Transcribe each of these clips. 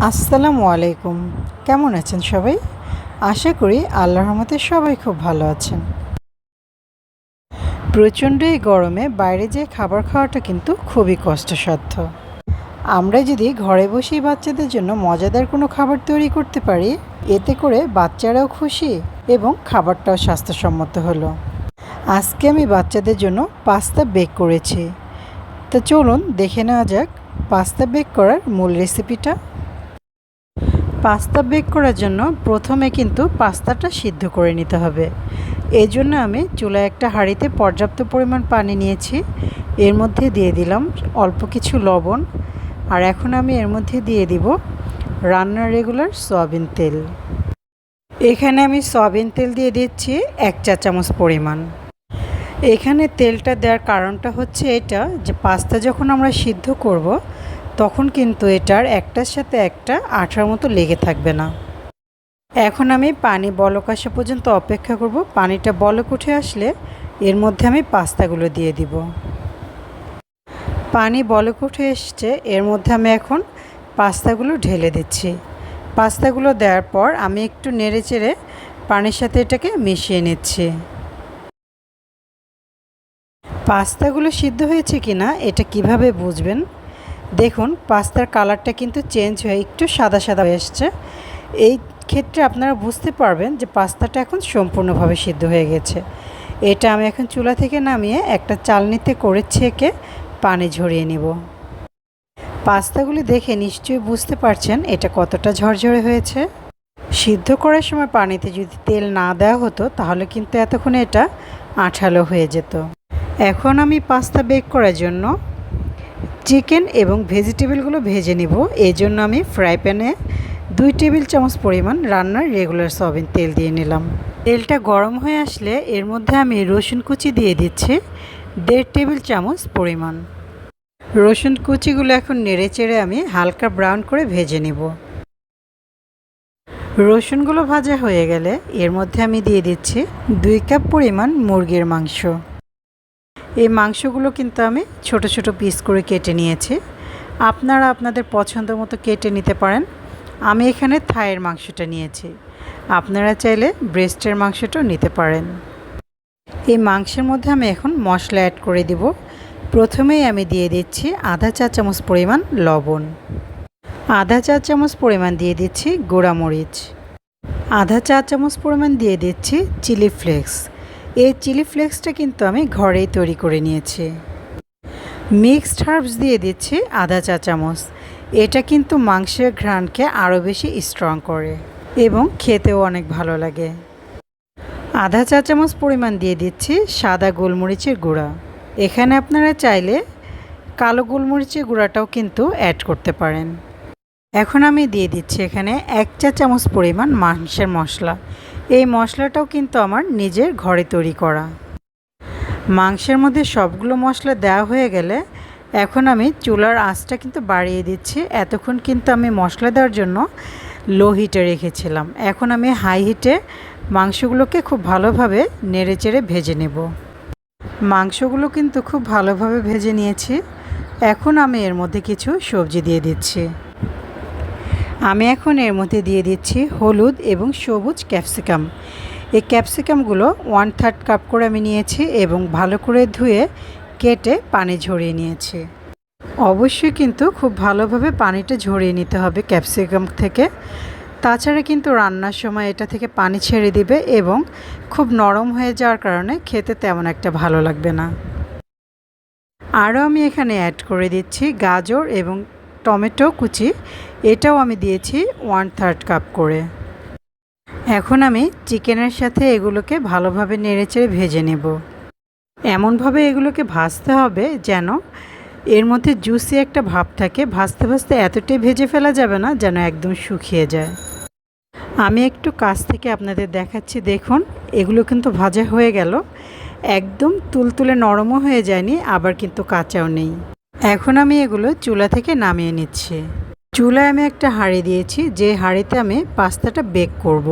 আসসালামু আলাইকুম। কেমন আছেন সবাই? আশা করি আল্লাহর রহমতে সবাই খুব ভালো আছেন। প্রচণ্ড এই গরমে বাইরে যেয়ে খাবার খাওয়াটা কিন্তু খুবই কষ্টসাধ্য। আমরা যদি ঘরে বসেই বাচ্চাদের জন্য মজাদার কোনো খাবার তৈরি করতে পারি, এতে করে বাচ্চারাও খুশি এবং খাবারটাও স্বাস্থ্যসম্মত হলো। আজকে আমি বাচ্চাদের জন্য পাস্তা বেক করেছি। তো চলুন দেখে নেওয়া যাক পাস্তা বেক করার মূল রেসিপিটা। পাস্তা বেক করার জন্য প্রথমে কিন্তু পাস্তাটা সিদ্ধ করে নিতে হবে। এই জন্য আমি চুলায় একটা হাঁড়িতে পর্যাপ্ত পরিমাণ পানি নিয়েছি। এর মধ্যে দিয়ে দিলাম অল্প কিছু লবণ, আর এখন আমি এর মধ্যে দিয়ে দিব রান্নার রেগুলার সয়াবিন তেল। এখানে আমি সয়াবিন তেল দিয়ে দিচ্ছি 1 চা চামচ পরিমাণ। এখানে তেলটা দেওয়ার কারণটা হচ্ছে এটা যে পাস্তা যখন আমরা সিদ্ধ করব তখন কিন্তু এটার একটার সাথে একটা আঠার মতো লেগে থাকবে না। এখন আমি পানি বলক আসা পর্যন্ত অপেক্ষা করব। পানিটা বলক উঠে আসলে এর মধ্যে আমি পাস্তাগুলো দিয়ে দিব। পানি বলক উঠে এসছে, এর মধ্যে আমি এখন পাস্তাগুলো ঢেলে দিচ্ছি। পাস্তাগুলো দেওয়ার পর আমি একটু নেড়েচেড়ে পানির সাথে এটাকে মিশিয়ে নিচ্ছি। পাস্তাগুলো সিদ্ধ হয়েছে কিনা এটা কিভাবে বুঝবেন? দেখুন পাস্তার কালারটা কিন্তু চেঞ্জ হয়ে একটু সাদা সাদা হয়ে এসছে। এই ক্ষেত্রে আপনারা বুঝতে পারবেন যে পাস্তাটা এখন সম্পূর্ণভাবে সিদ্ধ হয়ে গেছে। এটা আমি এখন চুলা থেকে নামিয়ে একটা চালনিতে করে ছেঁকে পানি ঝরিয়ে নিব। পাস্তাগুলি দেখে নিশ্চয়ই বুঝতে পারছেন এটা কতটা ঝরঝরে হয়েছে। সিদ্ধ করার সময় পানিতে যদি তেল না দেওয়া হতো তাহলে কিন্তু এতক্ষণে এটা আঠালো হয়ে যেত। এখন আমি পাস্তা বেক করার জন্য চিকেন এবং ভেজিটেবলগুলো ভেজে নিব। এই জন্য আমি ফ্রাই প্যানে 2 টেবিল চামচ পরিমাণ রান্নার রেগুলার সয়াবিন তেল দিয়ে নিলাম। তেলটা গরম হয়ে আসলে এর মধ্যে আমি রসুন কুচি দিয়ে দিচ্ছি 1.5 টেবিল চামচ পরিমাণ। রসুন কুচিগুলো এখন নেড়েচেড়ে আমি হালকা ব্রাউন করে ভেজে নিব। রসুনগুলো ভাজা হয়ে গেলে এর মধ্যে আমি দিয়ে দিচ্ছি 2 কাপ পরিমাণ মুরগির মাংস। এই মাংসগুলো কিন্তু আমি ছোট ছোট পিস করে কেটে নিয়েছি। আপনারা আপনাদের পছন্দ মতো কেটে নিতে পারেন। আমি এখানে থাইয়ের মাংসটা নিয়েছি, আপনারা চাইলে ব্রেস্টের মাংসটাও নিতে পারেন। এই মাংসের মধ্যে আমি এখন মশলা অ্যাড করে দিব। প্রথমেই আমি দিয়ে দিচ্ছি আধা চা চামচ পরিমাণ লবণ, আধা চা চামচ পরিমাণ দিয়ে দিচ্ছি গোড়ামরিচ, আধা চা চামচ পরিমাণ দিয়ে দিচ্ছি চিলি ফ্লেক্স। এই চিলি ফ্লেক্সটা কিন্তু আমি ঘরেই তৈরি করে নিয়েছি। মিক্সড হার্বস দিয়ে দিচ্ছি আধা চা চামচ। এটা কিন্তু মাংসের ঘ্রাণকে আরও বেশি স্ট্রং করে এবং খেতেও অনেক ভালো লাগে। আধা চা চামচ পরিমাণ দিয়ে দিচ্ছি সাদা গোলমরিচের গুঁড়া। এখানে আপনারা চাইলে কালো গোলমরিচের গুঁড়াটাও কিন্তু অ্যাড করতে পারেন। এখন আমি দিয়ে দিচ্ছি এখানে 1 চা চামচ পরিমাণ মাংসের মশলা। এই মশলাটাও কিন্তু আমার নিজের ঘরে তৈরি করা। মাংসের মধ্যে সবগুলো মশলা দেওয়া হয়ে গেলে এখন আমি চুলার আঁচটা কিন্তু বাড়িয়ে দিচ্ছি। এতক্ষণ কিন্তু আমি মশলা দেওয়ার জন্য লো হিটে রেখেছিলাম। এখন আমি হাই হিটে মাংসগুলোকে খুব ভালোভাবে নেড়েচেড়ে ভেজে নেব। মাংসগুলো কিন্তু খুব ভালোভাবে ভেজে নিয়েছি। এখন আমি এর মধ্যে কিছু সবজি দিয়ে দিচ্ছি। আমি এখন এর মধ্যে দিয়ে দিচ্ছি হলুদ এবং সবুজ ক্যাপসিকাম। এই ক্যাপসিকামগুলো 1/3 কাপ করে আমি নিয়েছি এবং ভালো করে ধুয়ে কেটে পানি ঝরিয়ে নিয়েছি। অবশ্যই কিন্তু খুব ভালোভাবে পানিটা ঝরিয়ে নিতে হবে ক্যাপসিকাম থেকে, তাছাড়া কিন্তু রান্নার সময় এটা থেকে পানি ছেড়ে দিবে এবং খুব নরম হয়ে যাওয়ার কারণে খেতে তেমন একটা ভালো লাগবে না। আরও আমি এখানে অ্যাড করে দিচ্ছি গাজর এবং টমেটো কুচি। এটাও আমি দিয়েছি 1/3 কাপ করে। এখন আমি চিকেনের সাথে এগুলোকে ভালোভাবে নেড়েচেড়ে ভেজে নেব। এমনভাবে এগুলোকে ভাজতে হবে যেন এর মধ্যে জুসি একটা ভাব থাকে। ভাজতে ভাজতে এতটাই ভেজে ফেলা যাবে না যেন একদম শুকিয়ে যায়। আমি একটু কাছ থেকে আপনাদের দেখাচ্ছি, দেখুন এগুলো কিন্তু ভাজা হয়ে গেল। একদম তুলতুলে নরমও হয়ে যায়নি, আবার কিন্তু কাঁচাও নেই। এখন আমি এগুলো চুলা থেকে নামিয়ে নিচ্ছি। চুলায় আমি একটা হাঁড়ি দিয়েছি, যে হাঁড়িতে আমি পাস্তাটা বেক করব।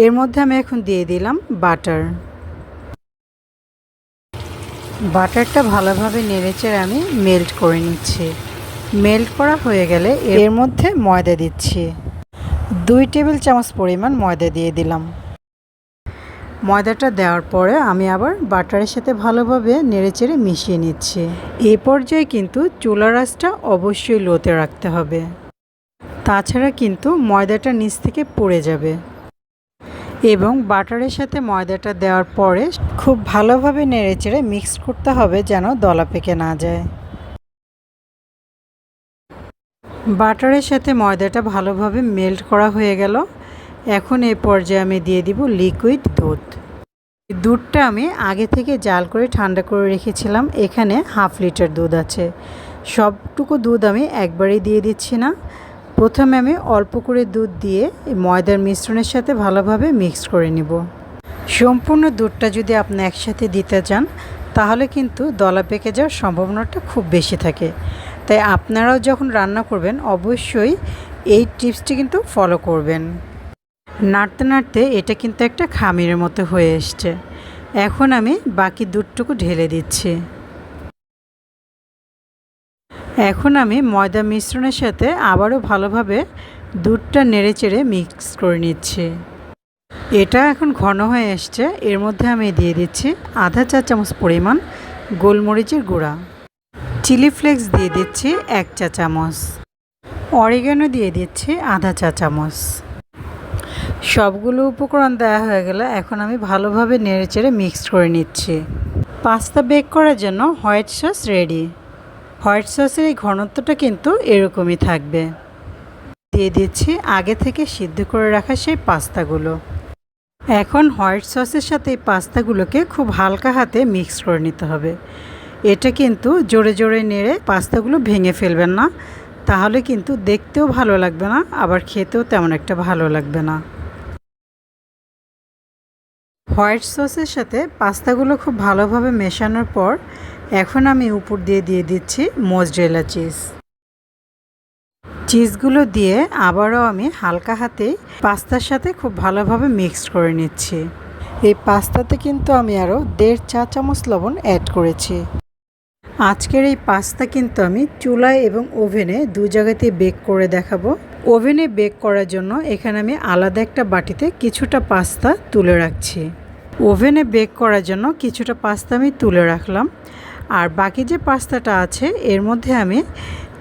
এর মধ্যে আমি এখন দিয়ে দিলাম বাটার। বাটারটা ভালোভাবে নেড়েচেড়ে আমি মেল্ট করে নিচ্ছি। মেল্ট করা হয়ে গেলে এর মধ্যে ময়দা দিচ্ছি। 2 টেবিল চামচ পরিমাণ ময়দা দিয়ে দিলাম। ময়দাটা দেওয়ার পরে আমি আবার বাটারের সাথে ভালোভাবে নেড়েচেড়ে মিশিয়ে নিচ্ছি। এই পর্যায়ে কিন্তু চুলার আঁচটা অবশ্যই লোতে রাখতে হবে, তাছাড়া কিন্তু ময়দাটা নিচ থেকে পুড়ে যাবে। এবং বাটারের সাথে ময়দাটা দেওয়ার পরে খুব ভালোভাবে নেড়েচেড়ে মিক্স করতে হবে যেন দলা পেকে না যায়। বাটারের সাথে ময়দাটা ভালোভাবে মেল্ট করা হয়ে গেল। এখন এই পর্যায়ে আমি দিয়ে দিব লিকুইড দুধ। দুধটা আমি আগে থেকে জাল করে ঠান্ডা করে রেখেছিলাম। এখানে 1/2 লিটার দুধ আছে। সবটুকু দুধ আমি একবারেই দিয়ে দিচ্ছি না, প্রথমে আমি অল্প করে দুধ দিয়ে ময়দার মিশ্রণের সাথে ভালোভাবে মিক্স করে নিব। সম্পূর্ণ দুধটা যদি আপনি একসাথে দিতে চান তাহলে কিন্তু দলা পেকে যাওয়ার সম্ভাবনাটা খুব বেশি থাকে। তাই আপনারাও যখন রান্না করবেন অবশ্যই এই টিপসটি কিন্তু ফলো করবেন। নাড়তে নাড়তে এটা কিন্তু একটা খামিরের মতো হয়ে এসছে। এখন আমি বাকি দুধটুকু ঢেলে দিচ্ছি। এখন আমি ময়দা মিশ্রণের সাথে আবারও ভালোভাবে দুধটা নেড়েচেড়ে মিক্স করে নিচ্ছি। এটা এখন ঘন হয়ে এসছে। এর মধ্যে আমি দিয়ে দিচ্ছি আধা চা চামচ পরিমাণ গোলমরিচের গুঁড়া, চিলি ফ্লেক্স দিয়ে দিচ্ছি 1 চা চামচ, অরিগানো দিয়ে দিচ্ছি আধা চা চামচ। সবগুলো উপকরণ দেওয়া হয়ে গেলে এখন আমি ভালোভাবে নেড়েচেড়ে মিক্স করে নিচ্ছি। পাস্তা বেক করার জন্য হোয়াইট সস রেডি। হোয়াইট সসের এই ঘনত্বটা কিন্তু এরকমই থাকবে। দিয়ে দিচ্ছি আগে থেকে সিদ্ধ করে রাখা সেই পাস্তাগুলো। এখন হোয়াইট সসের সাথে এই পাস্তাগুলোকে খুব হালকা হাতে মিক্স করে নিতে হবে। এটা কিন্তু জোরে জোরে নেড়ে পাস্তাগুলো ভেঙে ফেলবেন না, তাহলে কিন্তু দেখতেও ভালো লাগবে না, আবার খেতেও তেমন একটা ভালো লাগবে না। হোয়াইট সসের সাথে পাস্তাগুলো খুব ভালোভাবে মেশানোর পর এখন আমি উপর দিয়ে দিচ্ছি মোজরেলা চিজ। চিজগুলো দিয়ে আবারও আমি হালকা হাতে পাস্তার সাথে খুব ভালোভাবে মিক্স করে নিচ্ছি। এই পাস্তাতে কিন্তু আমি আরও 1.5 চা চামচ লবণ অ্যাড করেছি। আজকের এই পাস্তা কিন্তু আমি চুলায় এবং ওভেনে 2 জায়গাতেই বেক করে দেখাবো। ওভেনে বেক করার জন্য এখানে আমি আলাদা একটা বাটিতে কিছুটা পাস্তা তুলে রাখছি। ওভেনে বেক করার জন্য কিছুটা পাস্তা আমি তুলে রাখলাম, আর বাকি যে পাস্তাটা আছে এর মধ্যে আমি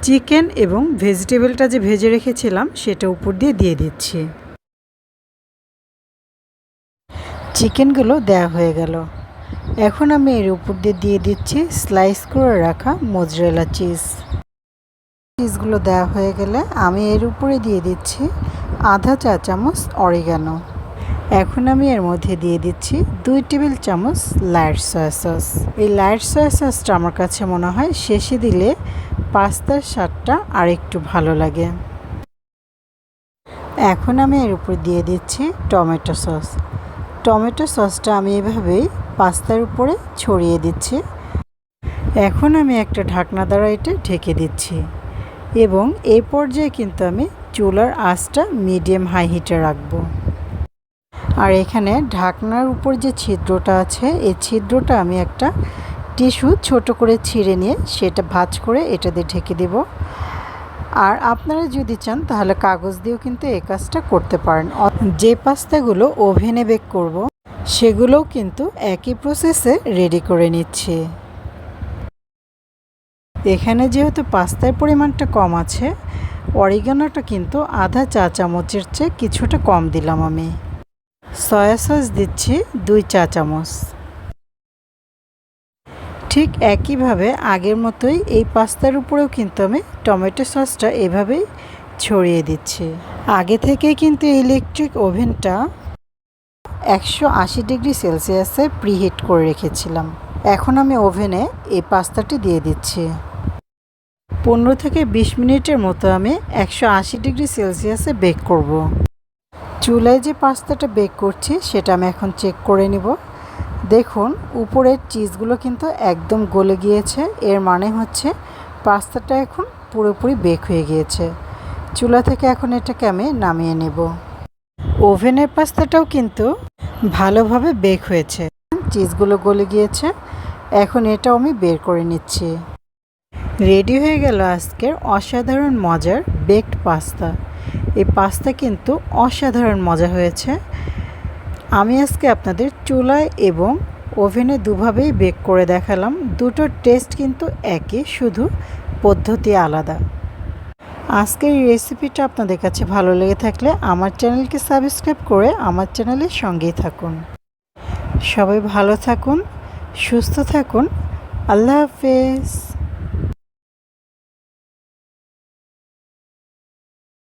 চিকেন এবং ভেজিটেবলটা যে ভেজে রেখেছিলাম সেটা উপর দিয়ে দিচ্ছি। চিকেনগুলো দেওয়া হয়ে গেল। এখন আমি এর উপর দিয়ে দিচ্ছি স্লাইস করে রাখা মোজরেলা চিজ। চিজগুলো দেওয়া হয়ে গেলে আমি এর উপরে দিয়ে দিচ্ছি আধা চা চামচ অরিগানো। এখন আমি এর মধ্যে দিয়ে দিচ্ছি 2 টেবিল চামচ লাইট সয়া সস। এই লাইট সয়া সসটা আমার কাছে মনে হয় শেষে দিলে পাস্তার স্বাদটা আরেকটু ভালো লাগে। এখন আমি এর উপর দিয়ে দিচ্ছি টমেটো সস। টমেটো সসটা আমি এভাবেই পাস্তার উপরে ছড়িয়ে দিচ্ছি। এখন আমি একটা ঢাকনা দ্বারা এটা ঢেকে দিচ্ছি এবং এই পর্যায়ে কিন্তু আমি চুলার আঁচটা মিডিয়াম হাই হিটে রাখবো। আর এখানে ঢাকনার উপর যে ছিদ্রটা আছে এই ছিদ্রটা আমি একটা টিস্যু ছোট করে ছিঁড়ে নিয়ে সেটা ভাঁজ করে এটা দিয়ে ঢেকে দেব। আর আপনারা যদি চান তাহলে কাগজ দিয়েও কিন্তু এই কাজটা করতে পারেন। যে পাস্তাগুলো ওভেনে বেক করব সেগুলোও কিন্তু একই প্রসেসে রেডি করে নিচ্ছি। এখানে যেহেতু পাস্তার পরিমাণটা কম আছে, অরিগানোটা কিন্তু আধা চা চামচের চেয়ে কিছুটা কম দিলাম আমি। সয়া সস দিচ্ছি 2 চা চামচ। ঠিক একইভাবে আগের মতোই এই পাস্তার উপরেও কিন্তু আমি টমেটো সসটা এভাবেই ছড়িয়ে দিচ্ছি। আগে থেকেই কিন্তু ইলেকট্রিক ওভেনটা 180 ডিগ্রি সেলসিয়াসে প্রিহিট করে রেখেছিলাম। এখন আমি ওভেনে এই পাস্তাটি দিয়ে দিচ্ছি। 15 থেকে 20 মিনিটের মতো আমি 180 ডিগ্রি সেলসিয়াসে বেক করব। চুলায় যে পাস্তাটা বেক করছি সেটা আমি এখন চেক করে নিব। দেখুন উপরের চিজগুলো কিন্তু একদম গলে গিয়েছে, এর মানে হচ্ছে পাস্তাটা এখন পুরোপুরি বেক হয়ে গিয়েছে। চুলা থেকে এখন এটাকে আমি নামিয়ে নেব। ওভেনের পাস্তাটাও কিন্তু ভালোভাবে বেক হয়েছে, চিজগুলো গলে গিয়েছে। এখন এটাও আমি বের করে নিচ্ছি। রেডি হয়ে গেল আজকের অসাধারণ মজার বেকড পাস্তা। এই পাস্তা কিন্তু অসাধারণ মজা হয়েছে। আমি আজকে আপনাদের চুলায় এবং ওভেনে দুভাবেই বেক করে দেখালাম। দুটোর টেস্ট কিন্তু একই, শুধু পদ্ধতি আলাদা। আজকের এই রেসিপিটা আপনাদের কাছে ভালো লেগে থাকলে আমার চ্যানেলকে সাবস্ক্রাইব করে আমার চ্যানেলের সঙ্গেই থাকুন। সবাই ভালো থাকুন, সুস্থ থাকুন। আল্লাহ হাফেজ।